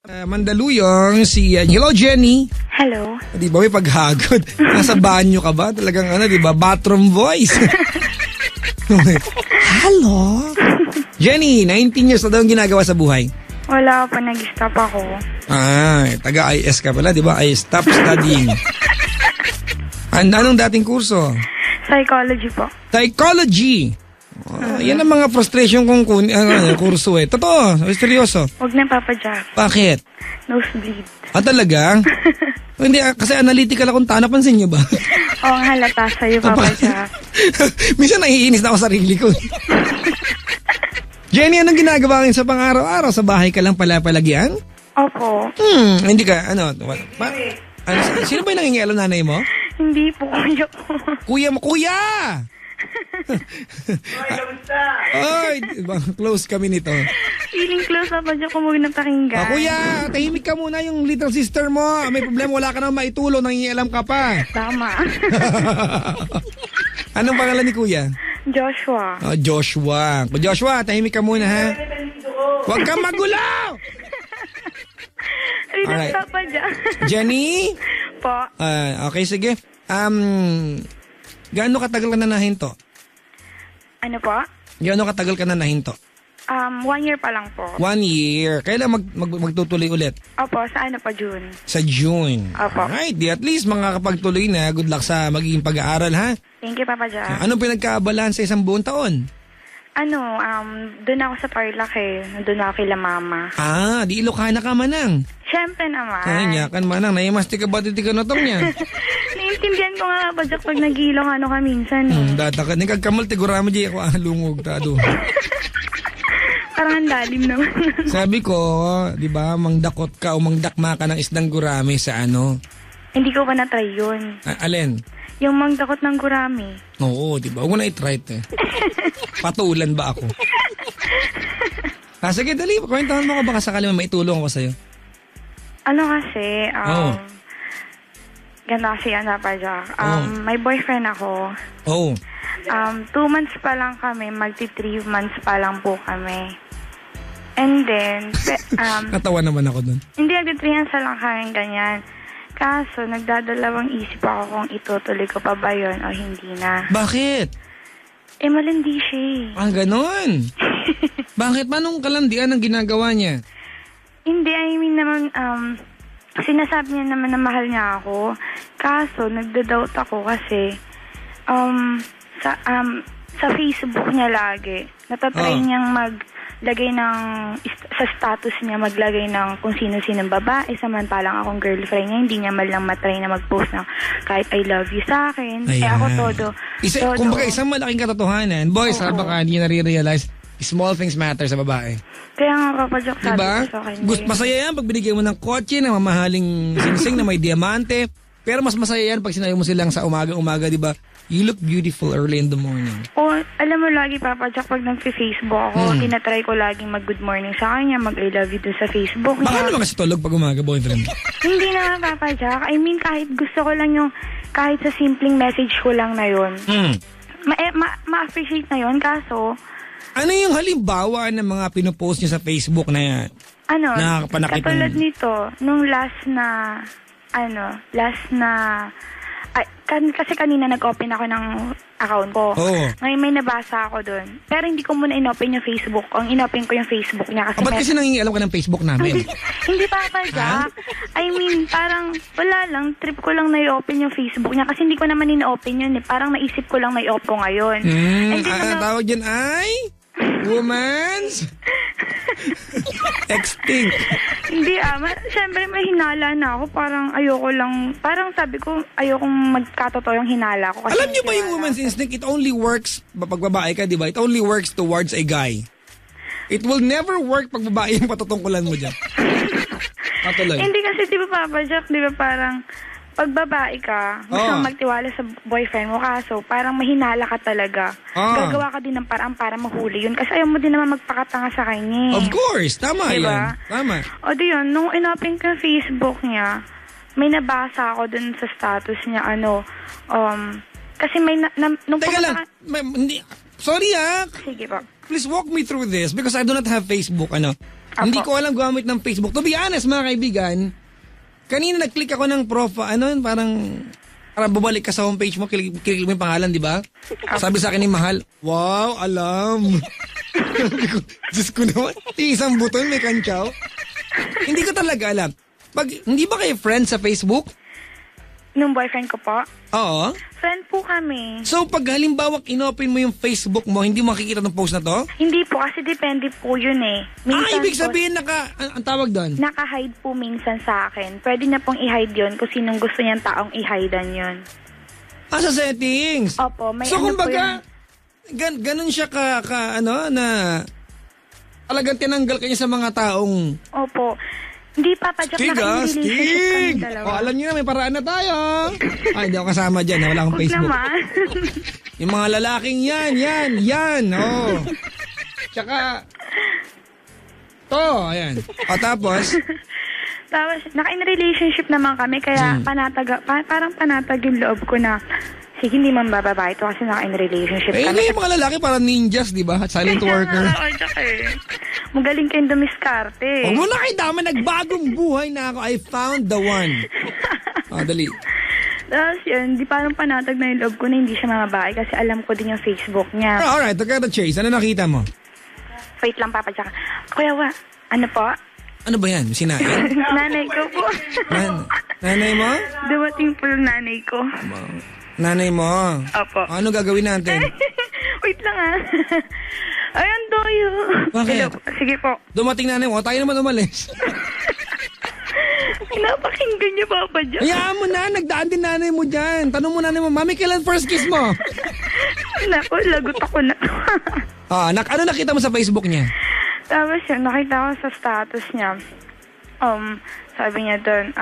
Mandaluyong, hello Jenny. Hello. Di ba may paghagod? Nasa banyo ka ba? Talagang di ba? Bathroom voice. Hello? Jenny, 19 years na daw ang ginagawa sa buhay. Wala pa, nag-stop ako. Taga-IS ka pala, di ba? I stop studying. Anong dating kurso? Psychology po. Psychology. Yan ang mga frustration kong kurso eh. Totoo, seryoso. Huwag na, Papa Jack. Bakit? Nosebleed. Talaga? Hindi, kasi analytical akong napansin nyo ba? Oo, ang halata sa'yo, Papa Jack. Minsan naiinis na ako sa sarili ko. Jenny, anong ginagawa ngayon sa pang-araw-araw? Sa bahay ka lang pala palagyan? Opo. Hindi ka, sino ba yung nangingialam, nanay mo? Hindi po, kuya po. Kuya mo, kuya! Oy, close kami nito. Feeling close, Papa Jack, kung huwag na pakinggan. Kuya, tahimik ka muna, yung little sister mo. May problema, wala ka na maitulong, nangingialam ka pa. Tama. Anong pangalan ni kuya? Joshua. Joshua. Joshua, tahimik ka muna, ha? Huwag kang magulo! Relax, Papa Jack. Jenny? Po. Okay, sige. Gaano katagal ka na nahinto? Ano po? Gaano katagal ka na nahinto? 1 year pa lang po. 1 year. Kailan magtutuloy ulit? Opo, sa ano pa, June? Sa June. Opo. Alright, at least makakapagtuloy na. Good luck sa magiging pag-aaral, ha? Thank you, Papa Jack. Anong pinagkaabalan sa isang buong taon? Doon ako sa Tarlac eh. Doon ako kila mama. Di Ilocana ka manang. Siyempre naman. Nyakan manang. Naimastik ka ba tiganotong niya? Naiintindihan ko nga, Papa Jack, pag nag-ilong ka minsan eh. Data ka. Nagkagkamal, tigurama di ako lungog. Tado. Parang ang lalim naman. Sabi ko, di ba, mangdakot ka o mangdakma ka ng isdang gurami sa ano? Hindi ko pa na-try yun. Alin? Yung mangdakot ng gurami. Oo, di ba? Huwag mo na i-try ito eh. Patulan ba ako? Sige, dali. Kwentahan mo ko baka sakali maitulong ako sa'yo. Ano kasi, ganda kasi yan, Papa Jack. May boyfriend ako. Oh. 2 months pa lang kami, magti-3 months pa lang po kami. And then, Natawa naman ako dun. hindi, magti-3 months lang kami, ganyan. Kaso, nagdadalawang isip ako kung itutuloy ko pa ba yun o hindi na. Bakit? Malandi siya eh. Ganon. Bakit? Manong kalandian ang ginagawa niya? Hindi, I mean naman, sinasabi niya naman na mahal niya ako. Kaso, nagda-doubt ako kasi, sa Facebook niya lagi, natatry niyang maglagay ng, sa status niya, maglagay ng kung sino-sinong babae, samantalang akong girlfriend niya, hindi niya malang matry na mag-post ng kahit I love you sa akin. Ayan. Ako todo. Kumbaga, isang malaking katotohanan. Boys, sabi baka hindi nare-realize, small things matter sa babae. Kaya nga, Papa Jack, sabi diba? ko sa kanya. Masaya yan pag binigay mo ng kotse na mamahaling singsing na may diamante. Pero mas masaya yan pag sinabi mo silang sa umaga-umaga, di ba? You look beautiful early in the morning. Alam mo lagi, Papa Jack, pag nag-Facebook ako, tinatry ko laging mag-good morning sa kanya, mag-I love you doon sa Facebook niya. Baka naman kasi tulog pag umaga, boyfriend. Hindi na, Papa Jack. I mean, kahit gusto ko lang yung, kahit sa simpleng message ko lang na yun. Ma-appreciate na yun, kaso... Ano yung halimbawa ng mga pinopost niya sa Facebook na yan? Katulad nito, nung last na, kasi kanina nag-open ako ng account ko. Ngayon may nabasa ako doon. Pero hindi ko muna in-open yung Facebook. Ang in-open ko yung Facebook niya. Ba't kasi nangingialam ka ng Facebook namin? Hindi pa, Jack. I mean, parang wala lang. Trip ko lang na i-open yung Facebook niya. Kasi hindi ko naman in-open yun eh. Parang naisip ko lang na i-open ko ngayon. Tawag dyan ay... Woman's extinct. Hindi syempre may hinala na ako. Parang ayoko lang. Parang sabi ko, ayokong magkatotoo yung hinala ko. Alam niyo ba yung woman's instinct, it only works pag babae ka, di ba? It only works towards a guy. It will never work pag babae yung patutungkulan mo dyan. Patuloy. Hindi kasi di ba, Papa Jack, di ba parang pag babae ka, gusto mong magtiwala sa boyfriend mo, kaso parang mahinala ka talaga. Gagawa ka din ng parang para mahuli yun. Kasi ayaw mo din naman magpakatanga sa kanya. Of course, tama diba? Yan. Tama. O di yun, nung in-open ko yung Facebook niya, may nabasa ako dun sa status niya, kasi may, nung Teka lang, sorry Sige po. Please walk me through this because I do not have Facebook, Hindi ko alam gumamit ng Facebook. To be honest, mga kaibigan, kanina nag-click ako ng profile, para bumalik ka sa homepage mo, kilig mo yung pangalan, di ba? Sabi sa akin ni Mahal, wow, alam. Sabi ko, Diyos ko naman, isang buton may kantsaw. Hindi ko talaga alam. Hindi ba kayo friends sa Facebook? Nung boyfriend ko po, Oo. friend po kami. So, pag halimbawa inopen mo yung Facebook mo, hindi mo makikita ng post na to? Hindi po, kasi depende po yun eh. Ibig po, sabihin ang tawag doon? naka-hide po minsan sa akin. Pwede na pong i-hide yun kung sinong gusto niyang taong i-hidean yun. Sa settings? Opo, may So, ano kumbaga, po ganun siya na talagang tinanggal ka niya sa mga taong Opo. Hindi papadyak na kayo relationship kami dalawa. Alam niyo na, may paraan na tayo. Ay, hindi ako kasama dyan. Wala akong Huwag Facebook. naman. Yung mga lalaking yan. Oh. Tsaka, ayan. Tapos, Tapos, naka-in-relationship naman kami, kaya parang panatag yung loob ko na, sige, hindi man bababa ito kasi naka-in-relationship kami. yung mga lalaki parang ninjas, di ba? Silent worker. Magaling kayong dumiskarte. Huwag mo na kayo dama, nagbagong buhay na ako. I found the one. Dali. Tapos yun, di parang panatag na yung loob ko na hindi siya mamabae kasi alam ko din yung Facebook niya. Alright, the chase. Ano nakita mo? Wait lang, Papa Jack. Kuya, ano po? Ano ba yan? Sinain? Nanay ko po. Nanay mo? Dumating po yung nanay ko. Nanay mo? Opo. Ano gagawin natin? Wait lang Ayan, Doyo. Bakit? Hello. Sige po. Dumating nanay mo, tayo naman umalis. Pinapakinggan niyo, Papa Jack. Hayaan mo na, nagdaan din nanay mo dyan. Tanong mo nanay mo, Mami, kailan first kiss mo? Naku, lagot ako na. Ano nakita mo sa Facebook niya? Tapos yun, nakita ko sa status niya. Sabi niya doon,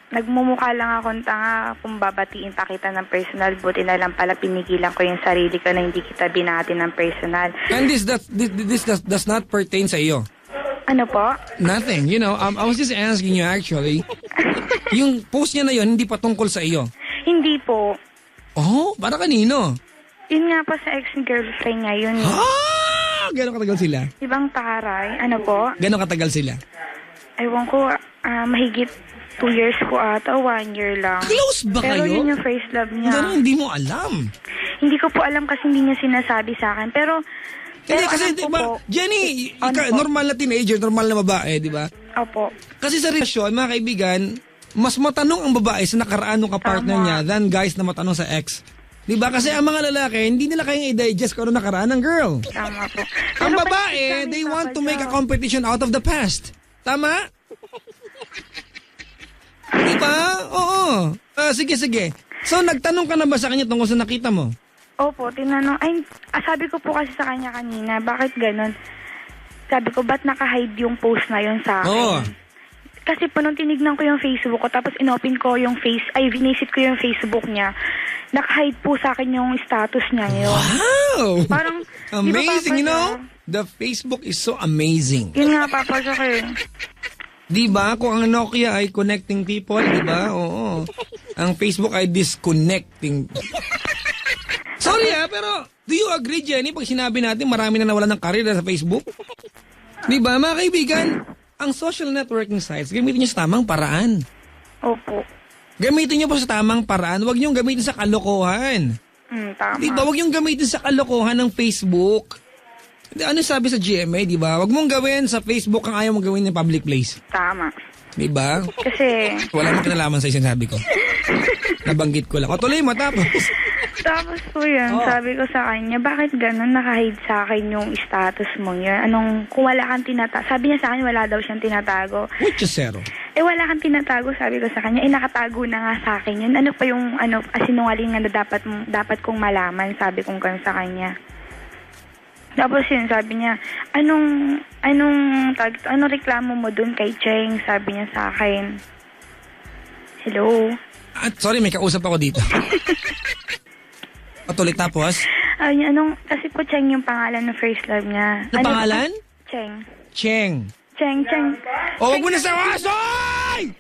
nagmumukha lang akong tanga kung babatiin pa kita ng personal. Buti na lang pala pinigilan ko yung sarili ko na hindi kita binati ng personal. And this does not pertain sa iyo. Ano po? Nothing. I was just asking you actually. Yung post niya na yun, hindi pa tungkol sa iyo. Hindi po. Oh, para kanino? Yun nga po sa ex-girlfriend niya, yun. Gano'ng katagal sila? Ibang taray. Ano po? Gano'ng katagal sila? Ewan ko, mahigit 2 years po ata, 1 year lang. Close ba Pero kayo? yun yung first love niya. Pero hindi mo alam. Hindi ko po alam kasi hindi niya sinasabi sa akin. Pero Hindi, kasi alam ko diba, po, Jenny, po? normal na teenager, normal na babae, di ba? Opo. Kasi sa relasyon, mga kaibigan, mas matanong ang babae sa nakaraan ng kapartner Tama. niya than guys na matanong sa ex. Di ba? Kasi ang mga lalaki, hindi nila kayang i-digest kung ano nakaraan ng girl. Tama po. Ang Pero babae, kasi they kami, want Papa to make a Joe. competition out of the past. Tama? Di ba? Oo. Sige. So, nagtanong ka na ba sa kanya tungkol sa nakita mo? Opo, tinanong. Sabi ko po kasi sa kanya kanina, bakit ganun? Sabi ko, ba't naka-hide yung post na yun sa akin? Oo. Kasi po nung tinignan ko yung Facebook ko, tapos inopen ko yung vinisip ko yung Facebook niya, naka-hide po sa akin yung status niya yun. Wow! Parang, Amazing, di ba, Papa you know? Joe? The Facebook is so amazing. Yun nga, Papa Joe, eh. Di ba? Kung ang Nokia ay connecting people, di ba? Oo. Ang Facebook ay disconnecting. Sorry pero do you agree, Jenny, pag sinabi natin marami na nawalan ng career sa Facebook? Di ba, mga kaibigan? Ang social networking sites, gamitin nyo sa tamang paraan. Opo. Gamitin nyo po sa tamang paraan. Huwag nyo gamitin sa kalokohan. Tama. Di ba? Huwag nyo gamitin sa kalokohan ng Facebook. Ano sabi sa GMA, di ba? Huwag mong gawin sa Facebook ang ayaw mong gawin ng public place. Tama. Di ba? Kasi, Wala mong kinalaman sa sinasabi ko. Nabanggit ko lang. O tuloy mo, tapos. tapos po yun, sabi ko sa kanya, bakit ganun naka-hide sa akin yung status mo yun? Kung wala kang tinatago, sabi niya sa akin, wala daw siyang tinatago. Which is zero. Wala kang tinatago, sabi ko sa kanya, nakatago na nga sa akin yun. Ano pa yung, sinungaling na dapat kong malaman, sabi kong ganun sa kanya. Tapos yun, sabi niya, anong reklamo mo dun kay Cheng? Sabi niya sa akin. Hello? Sorry, may kausap ako dito. Patuloy tapos. Kasi po Cheng yung pangalan ng first love niya. Ano pangalan? Cheng. Cheng. Cheng. Huwag mo na sa wasoy!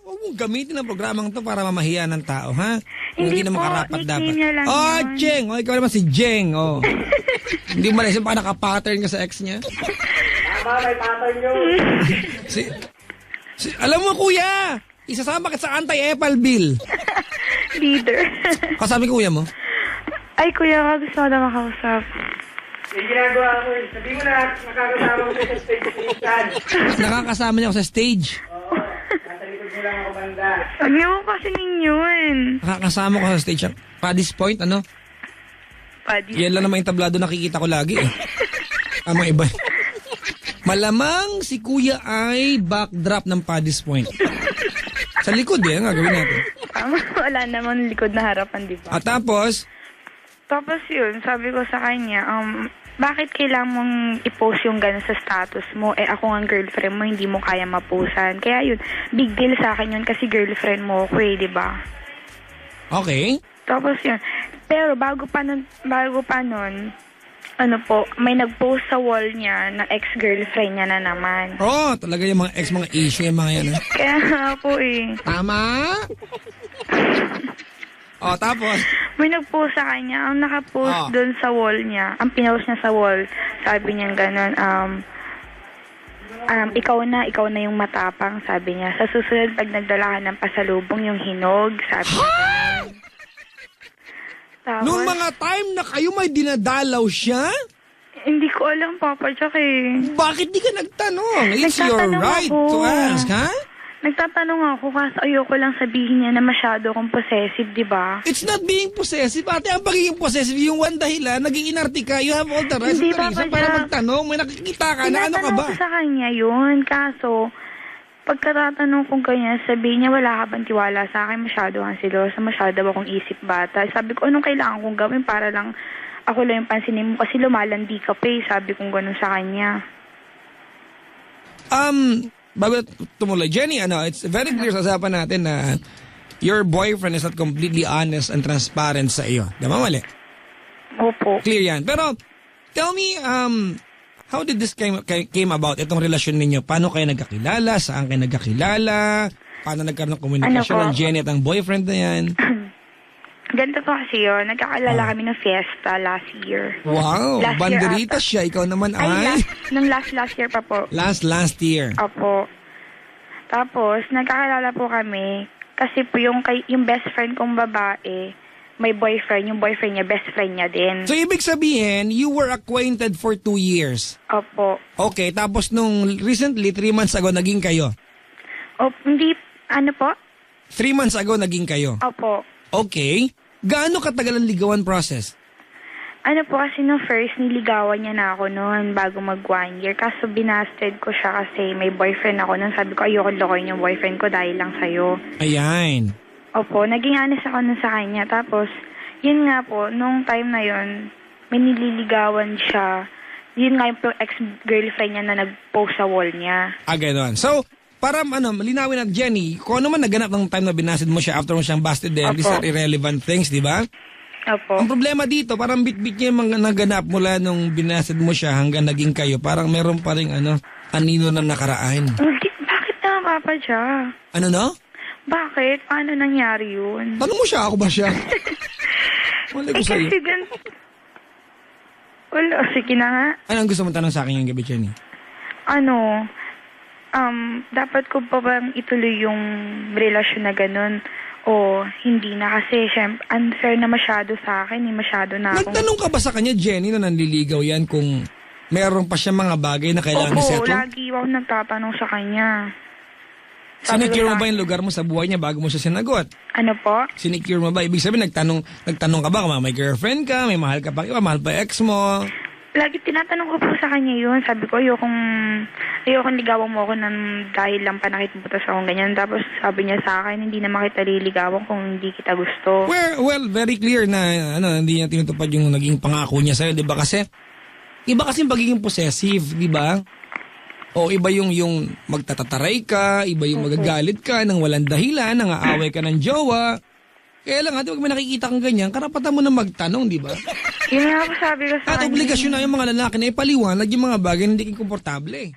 Huwag mong gamitin ang programang to para mamahiya ng tao, ha? Hindi na po, makarapat dapat. nickname niya lang yun. Cheng! Ikaw naman si Jeng, Hindi mo malaysin pa naka-pattern ka sa ex niya. Alam mo, kuya, isasama ka sa anti-epal bill. Leader. Kasabi ko, kuya mo? Ay, kuya, gusto ko na makausap. Yung ginagawa ko, sabi mo na, nakakasama ko sa stage minsan. Nakakasama niya ako sa stage. Oo, nasa likod mo lang ako banda. Huwag niyo mo kasi ninyon. Nakakasama ko sa stage. Paddy's Point, ano? Padi. Yan lang naman yung tablado nakikita ko lagi eh. Ang mga iba. Malamang si kuya ay backdrop ng Paddy's Point. Sa likod eh, ang gagawin natin. Tama, wala naman likod na harapan, di ba? At tapos, Yun, sabi ko sa kanya, bakit kailangan mong i-post yung gano'n sa status mo? Eh, ako ang girlfriend mo, hindi mo kaya maposan. Kaya yun, big deal sa akin yun kasi girlfriend mo ako eh, di ba? okay. Tapos yun. Pero bago pa nun, ano po, may nag-post sa wall niya na ex-girlfriend niya na naman. Oh, talaga yung mga ex, mga issue, yung mga yan. Eh. Kaya nga po eh. Tama? Oh, tapos? May nag-post sa kanya, ang nakapost doon sa wall niya, ang pinost niya sa wall, sabi niya gano'n, ikaw na yung matapang, sabi niya. Sa susunod, pag nagdala ka ng pasalubong, yung hinog, sabi niya gano'n. Tapos, Noong mga time na kayo may dinadalaw siya, hindi ko alam, Papa Jack eh. bakit di ka nagtanong? It's your Nagtatanong right ako. to ask, ha? Nagtatanong ako kasi ayoko lang sabihin niya na masyado akong possessive, di ba? It's not being possessive. Ate, ang pagiging possessive, yung one dahilan, naging inarte ka, you have all the rights Hindi, and the reason Papa para Jack. magtanong. May nakikita ka na ano ka ba? Tinatanong ko sa kanya yun, kaso pagkatatanong kong ganyan, sabihin niya wala ka bang tiwala sa akin, masyado kang silosa, masyado akong isip bata. Sabi ko, anong kailangan kong gawin para lang ako lang yung pansinin mo kasi lumalandi ka pa eh, sabi kong gano'n sa kanya. Bago tumuloy, Jenny, it's very clear sa usapan natin na your boyfriend is not completely honest and transparent sa iyo. Di ba mali? Opo. Clear yan. Pero, tell me, how did this came about, itong relasyon ninyo? Paano kayo nagkakilala? Saan kayo nagkakilala? Paano nagkaroon ng komunikasyon Ano po? ng Jenny at ang boyfriend na yan? Ganito po kasi yun, nagkakalala kami ng fiesta last year. Wow, Last year banderita ata. siya. Ikaw naman ay... Nung last year pa po. Last year. Opo. Tapos, nagkakalala po kami kasi po yung best friend kong babae, may boyfriend, yung boyfriend niya, best friend niya din. So, ibig sabihin, you were acquainted for 2 years. Opo. Okay, tapos nung recently, 3 months ago, naging kayo. Hindi, ano po? 3 months ago, naging kayo. Opo. Okay. Gaano katagal ang ligawan process? Ano po kasi no first, niligawan niya na ako noon bago mag 1 year. Kaso binasted ko siya kasi may boyfriend ako noon. Sabi ko, ayoko lokohin yung boyfriend ko dahil lang sa'yo. Ayan. Opo, naging honest ako nun sa kanya. Tapos, yun nga po, nung time na yun, may nililigawan siya. Yun nga yung ex-girlfriend niya na nag-post sa wall niya. Ganon. So, para malinawin natin, Jenny, kung ano man naganap ng time na binasid mo siya after mo siyang busted din, these are irrelevant things, di ba? Opo. Ang problema dito, parang bit-bit niya yung mga naganap mula nung binasid mo siya hanggang naging kayo. Parang meron pa rin anino na nakaraan. Bakit na, Papa Ja? Ano no? Bakit? Paano nangyari yun? Tanong mo siya, ako ba siya? Wala ko sa'yo. Kasi wala, sige na nga. Ano ang gusto mong tanong sa akin yung gabi, Jenny? Dapat ko pa bang ituloy yung relasyon na ganun? O hindi na kasi syempre unfair na masyado sa akin, masyado na akong... Nagtanong ka ba sa kanya, Jenny, na nanliligaw yan kung meron pa siya mga bagay na kailangan Opo, i-settle? lagi ako nagtatanong sa kanya. Sinecure mo ba yung lugar mo sa buhay niya bago mo siya sinagot? Ano po? Sinecure mo ba? Ibig sabihin, nagtanong ka ba kung may girlfriend ka, may mahal ka pa iba, mahal pa ex mo? Lagi tinatanong ko po sa kanya yun. Sabi ko, ayokong ligawan mo ako dahil lang panakit mo tas akong ganyan. Tapos sabi niya sa akin, hindi naman kita liligawan kung hindi kita gusto. Well, very clear na hindi niya tinutupad yung naging pangako niya sa'yo, di ba? Kasi, iba kasi yung pagiging possessive, di ba? O iba yung magtatataray ka, iba yung magagalit ka nang walang dahilan, nang aaway ka ng jowa. Kaya lang, wag may nakikita kang ganyan, karapatan mo na magtanong, di ba? Yun nga po sabi ko sa At kanya. obligasyon na yung mga lalaki na ipaliwanag yung mga bagay na hindi komportable.